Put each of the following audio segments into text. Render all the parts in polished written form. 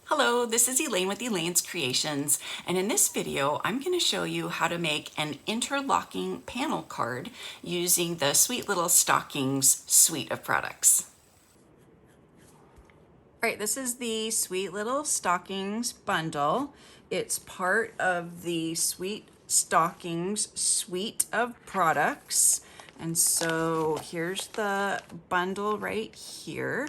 Hello, this is Elaine with Elaine's Creations, and in this video I'm going to show you how to make an interlocking panel card using the Sweet Little Stockings suite of products. All right, this is the Sweet Little Stockings bundle. It's part of the Sweet Stockings suite of products. And so here's the bundle right here.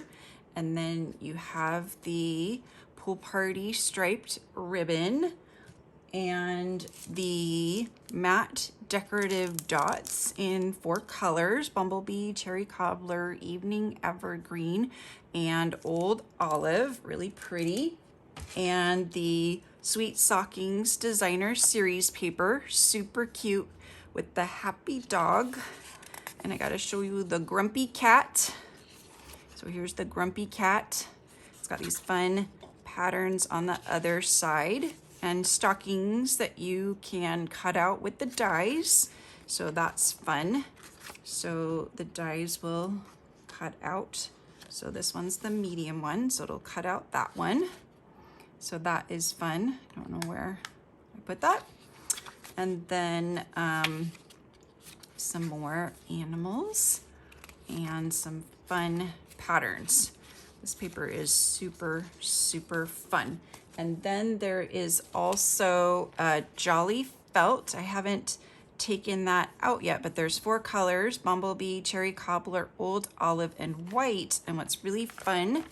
And then you have the Pool Party striped ribbon and the matte decorative dots in 4 colors: Bumblebee, Cherry Cobbler, Evening Evergreen, and Old Olive. Really pretty. And the Sweet Stockings Designer Series paper, super cute, with the happy dog. And I gotta show you the grumpy cat. So here's the grumpy cat. It's got these fun patterns on the other side, and stockings that you can cut out with the dies. So that's fun. So the dies will cut out. So this one's the medium one, so it'll cut out that one. So that is fun. I don't know where I put that. And then some more animals and some fun patterns. This paper is super, super fun. And then there is also a Jolly Felt. I haven't taken that out yet, but there's 4 colors: Bumblebee, Cherry Cobbler, Old Olive, and White. And what's really fun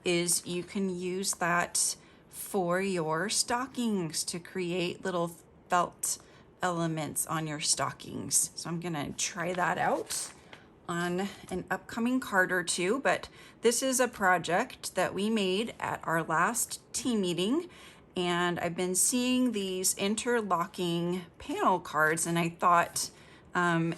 is you can use that for your stockings to create little felt elements on your stockings. So I'm gonna try that out on an upcoming card or two, but this is a project that we made at our last team meeting, and I've been seeing these interlocking panel cards, and I thought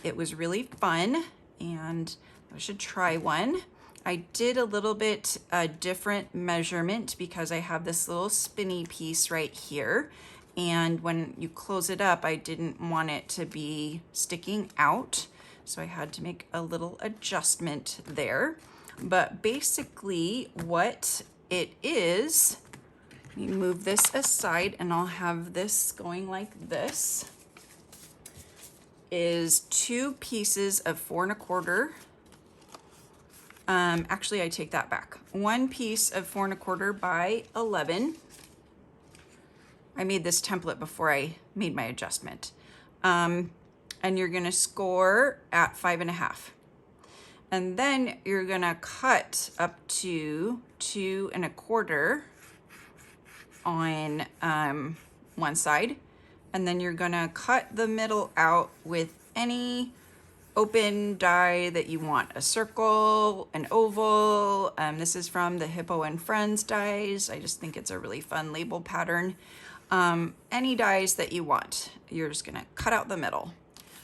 it was really fun and I should try one. I did a little bit different measurement because I have this little spinny piece right here, and when you close it up, I didn't want it to be sticking out. So I had to make a little adjustment there. But basically what it is, let me move this aside and I'll have this going like this, is 2 pieces of 4 1/4. Actually, I take that back. 1 piece of 4 1/4 by 11. I made this template before I made my adjustment. And you're gonna score at 5 1/2. And then you're gonna cut up to 2 1/4 on one side. And then you're gonna cut the middle out with any open die that you want: a circle, an oval. This is from the Hippo and Friends dies. I just think it's a really fun label pattern. Any dies that you want, you're just gonna cut out the middle.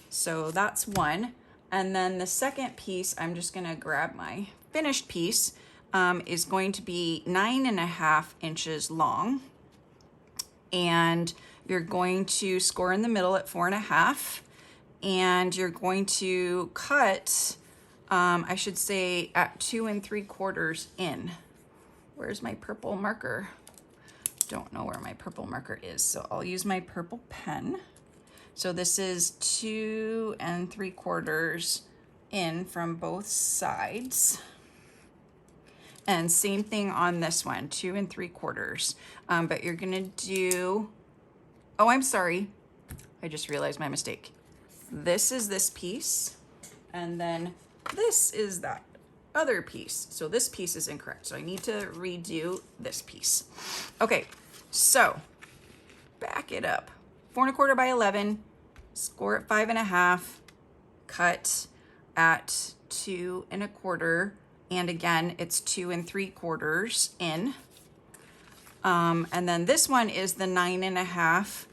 So that's one. And then the second piece, I'm just gonna grab my finished piece, is going to be 9 1/2 inches long. And you're going to score in the middle at 4 1/2. And you're going to cut, I should say, at 2 3/4 in. Where's my purple marker? Don't know where my purple marker is, so I'll use my purple pen. So this is 2 3/4 in from both sides. And same thing on this one, 2 3/4. But you're gonna do, oh, I'm sorry. I just realized my mistake. This is this piece, and then this is that other piece. So this piece is incorrect. So I need to redo this piece. Okay, so back it up. 4 1/4 by 11, score at 5 1/2, cut at 2 1/4, and again, it's 2 3/4 in. And then this one is the 9 1/2,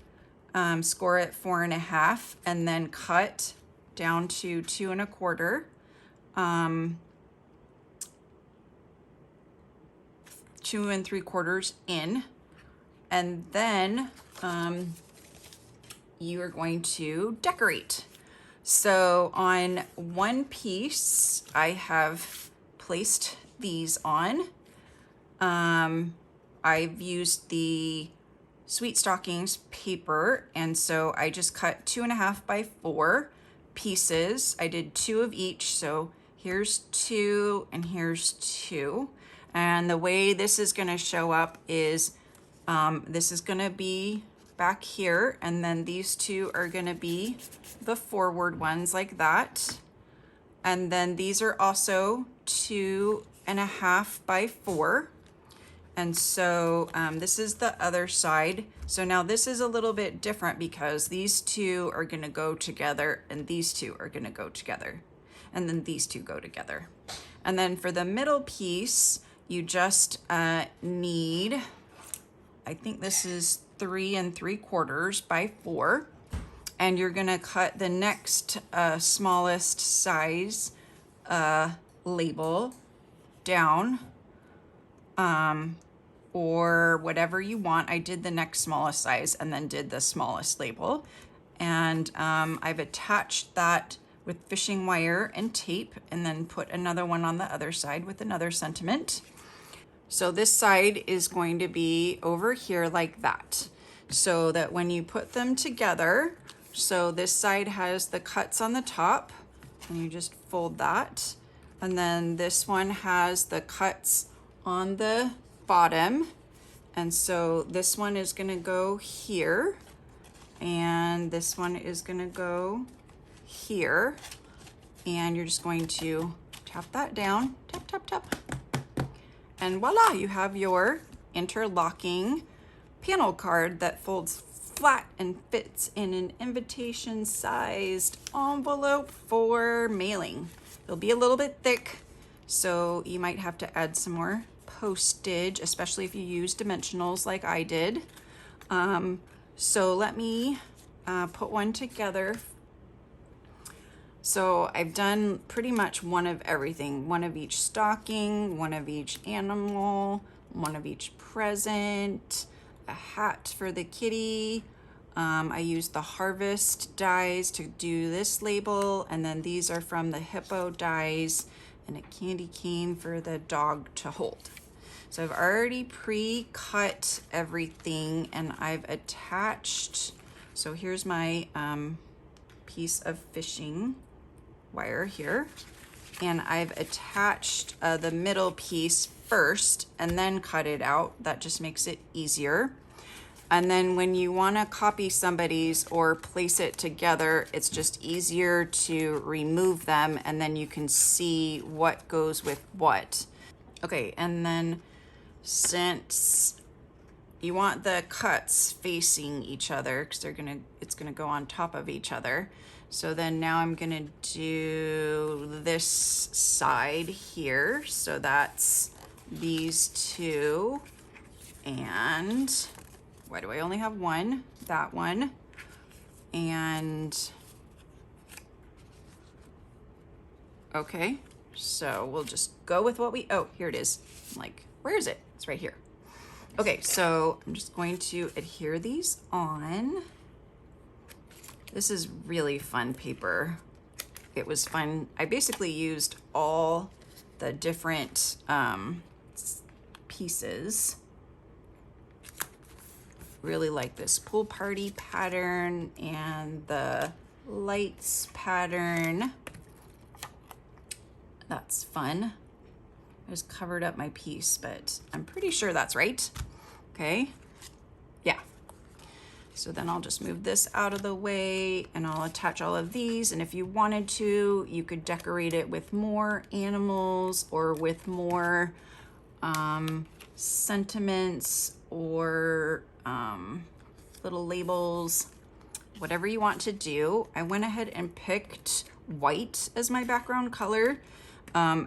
score at 4 1/2, and then cut down to 2 1/4. 2 3/4 in, and then you are going to decorate. So on one piece, I have placed these on. I've used the Sweet Stockings paper, and so I just cut 2.5 by 4 pieces. I did 2 of each, so here's 2 and here's 2. And the way this is gonna show up is this is gonna be back here, and then these 2 are gonna be the forward ones like that. And then these are also 2.5 by 4. And so this is the other side. So now this is a little bit different because these 2 are gonna go together and these 2 are gonna go together. And then these 2 go together. And then for the middle piece, you just need, I think this is 3 3/4 by 4. And you're gonna cut the next smallest size label down, or whatever you want. I did the next smallest size and then did the smallest label. And I've attached that with fishing wire and tape, and then put another one on the other side with another sentiment. So this side is going to be over here like that, so that when you put them together, so this side has the cuts on the top, and you just fold that. And then this one has the cuts on the bottom. And so this one is gonna go here, and this one is gonna go here. And you're just going to tap that down, tap, tap, tap. And voila, you have your interlocking panel card that folds flat and fits in an invitation sized envelope for mailing. It'll be a little bit thick, so you might have to add some more postage, especially if you use dimensionals like I did. So let me put one together. So I've done pretty much one of everything, one of each stocking, one of each animal, one of each present, a hat for the kitty. I used the harvest dies to do this label, and then these are from the hippo dies, and a candy cane for the dog to hold. So I've already pre-cut everything, and I've attached, so here's my piece of fishing wire here, and I've attached the middle piece first and then cut it out. That just makes it easier. And then when you want to copy somebody's or place it together, it's just easier to remove them, and then you can see what goes with what. Okay, and then since you want the cuts facing each other, because it's gonna go on top of each other. So then now I'm gonna do this side here. So that's these 2, and why do I only have one? That one. And okay, so we'll just go with what we, oh, here it is. I'm like, where is it? It's right here. Okay, so I'm just going to adhere these on. This is really fun paper. It was fun. I basically used all the different pieces. Really like this pool party pattern and the lights pattern. That's fun. I just covered up my piece, but I'm pretty sure that's right. Okay, yeah. So then I'll just move this out of the way, and I'll attach all of these. And if you wanted to, you could decorate it with more animals or with more sentiments or little labels, whatever you want to do. I went ahead and picked white as my background color,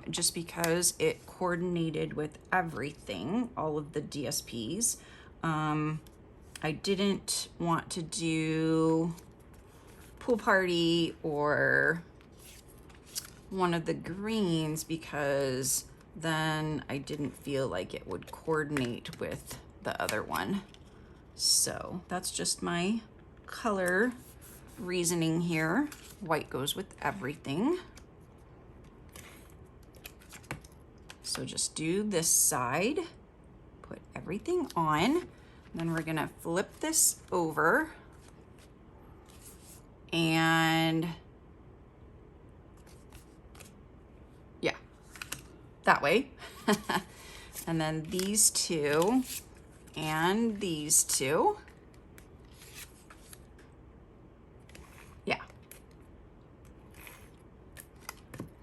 just because it coordinated with everything, all of the DSPs. I didn't want to do pool party or one of the greens because then I didn't feel like it would coordinate with the other one. So that's just my color reasoning here. White goes with everything. So just do this side, put everything on. Then we're gonna flip this over and yeah, that way. And then these two and these two. Yeah.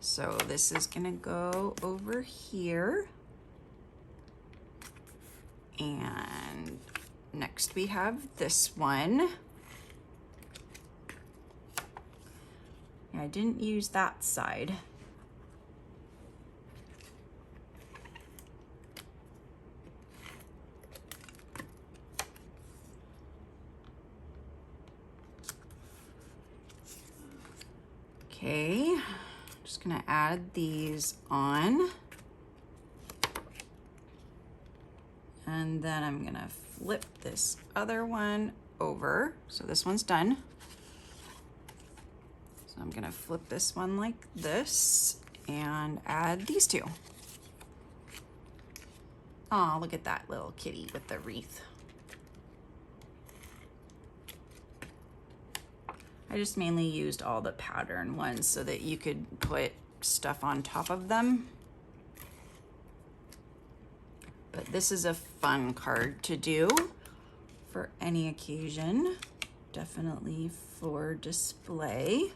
So this is gonna go over here. And next we have this one. I didn't use that side. Okay, just gonna add these on. And then I'm gonna flip this other one over. So this one's done. So I'm gonna flip this one like this and add these two. Oh, look at that little kitty with the wreath. I just mainly used all the pattern ones so that you could put stuff on top of them. But this is a fun card to do for any occasion, definitely for display.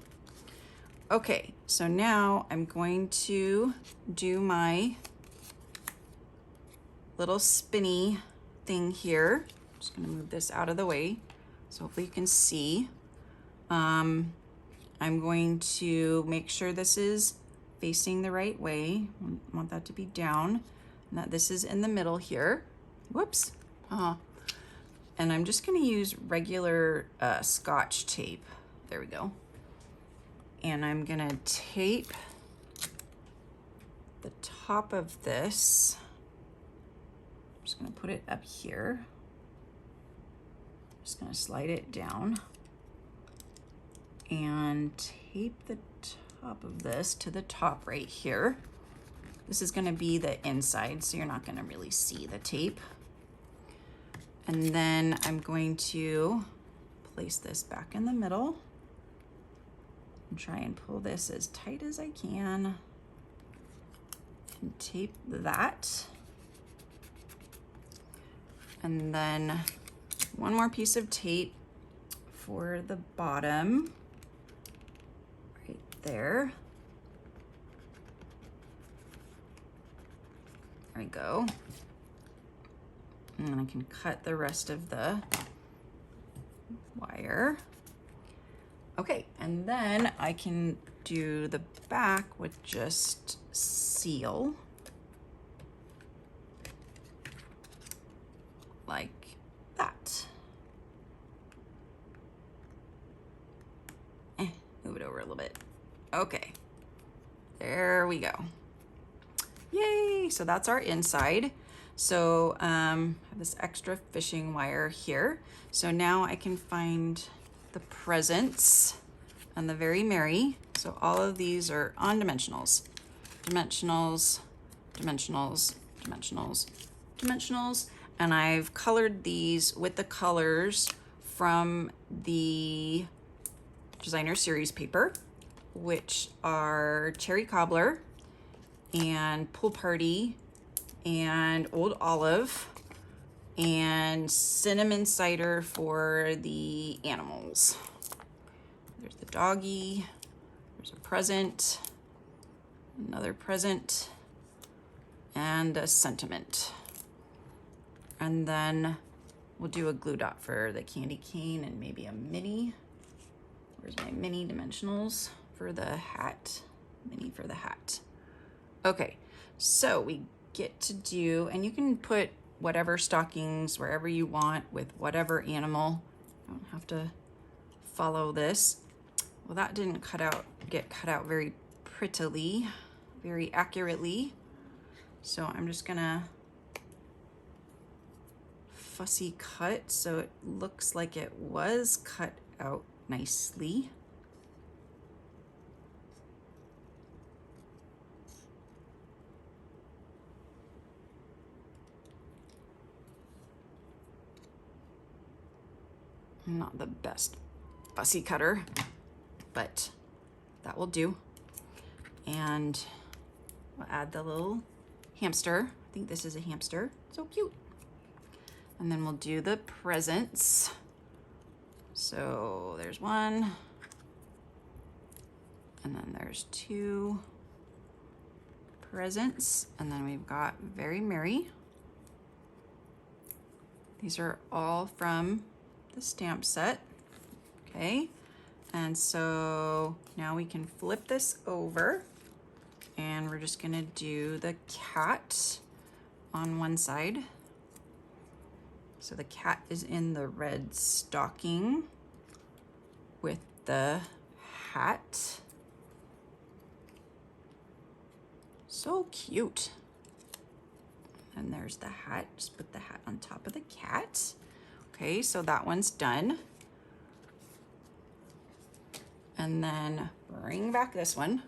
Okay, so now I'm going to do my little spinny thing here. I'm just gonna move this out of the way so hopefully you can see. I'm going to make sure this is facing the right way. I want that to be down. And that this is in the middle here. Whoops. And I'm just gonna use regular Scotch tape. There we go. And I'm gonna tape the top of this. I'm just gonna put it up here. Just gonna slide it down and tape the top of this to the top right here. This is gonna be the inside, so you're not gonna really see the tape. And then I'm going to place this back in the middle and try and pull this as tight as I can and tape that. And then one more piece of tape for the bottom, right there. There we go. And then I can cut the rest of the wire. Okay, and then I can do the back with just seal. Like that. Move it over a little bit. Okay, there we go. Yay, so that's our inside. So I have this extra fishing wire here. So now I can find the presents and the Very Merry. So all of these are on dimensionals. Dimensionals, dimensionals, dimensionals, dimensionals. And I've colored these with the colors from the Designer Series paper, which are Cherry Cobbler and Pool Party and Old Olive and Cinnamon Cider for the animals. There's the doggy, there's a present, another present, and a sentiment. And then we'll do a glue dot for the candy cane and maybe a mini. Where's my mini dimensionals for the hat? Mini for the hat. Okay, so we get to do, and you can put whatever stockings wherever you want with whatever animal. You don't have to follow this. Well, that didn't get cut out very prettily, very accurately. So I'm just gonna fussy cut so it looks like it was cut out nicely. I'm not the best fussy cutter, but that will do. And we'll add the little hamster. I think this is a hamster. So cute. And then we'll do the presents. So there's one. And then there's two presents. And then we've got Very Merry. These are all from the stamp set. Okay. And so now we can flip this over, and we're just gonna do the cat on one side. So the cat is in the red stocking with the hat. So cute. And there's the hat. Just put the hat on top of the cat. Okay, so that one's done. And then bring back this one.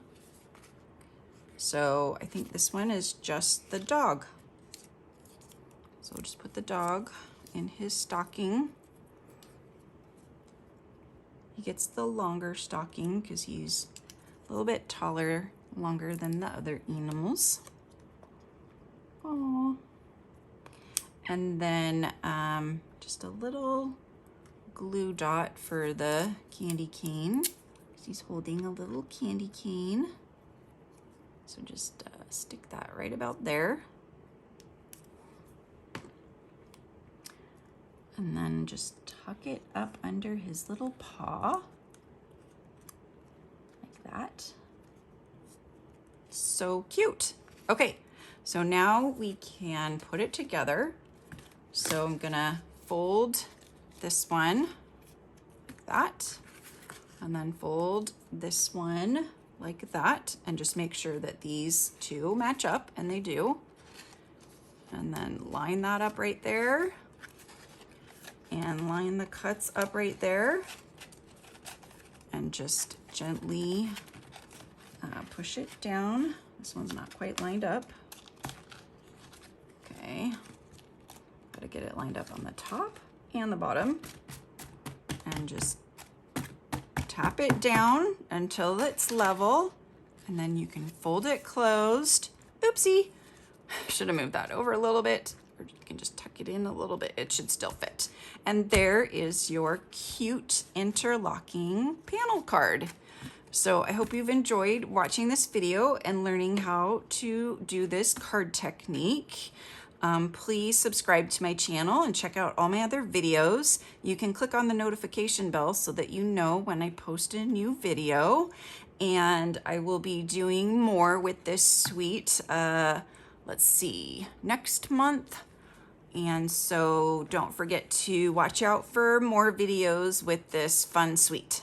So I think this one is just the dog. So we'll just put the dog in his stocking. He gets the longer stocking because he's a little bit taller, longer than the other animals. Aww. And then just a little glue dot for the candy cane. He's holding a little candy cane. So just stick that right about there. And then just tuck it up under his little paw, like that. So cute. Okay, so now we can put it together. So I'm gonna fold this one like that, and then fold this one like that, and just make sure that these two match up, and they do. And then line that up right there, and line the cuts up right there, and just gently push it down. This one's not quite lined up. Okay, gotta get it lined up on the top and the bottom, and just tap it down until it's level, and then you can fold it closed. Oopsie, should have moved that over a little bit, or you can just tuck it in a little bit. It should still fit. And there is your cute interlocking panel card. So I hope you've enjoyed watching this video and learning how to do this card technique. Please subscribe to my channel and check out all my other videos. You can click on the notification bell so that you know when I post a new video. And I will be doing more with this suite, let's see, next month. And so don't forget to watch out for more videos with this fun suite.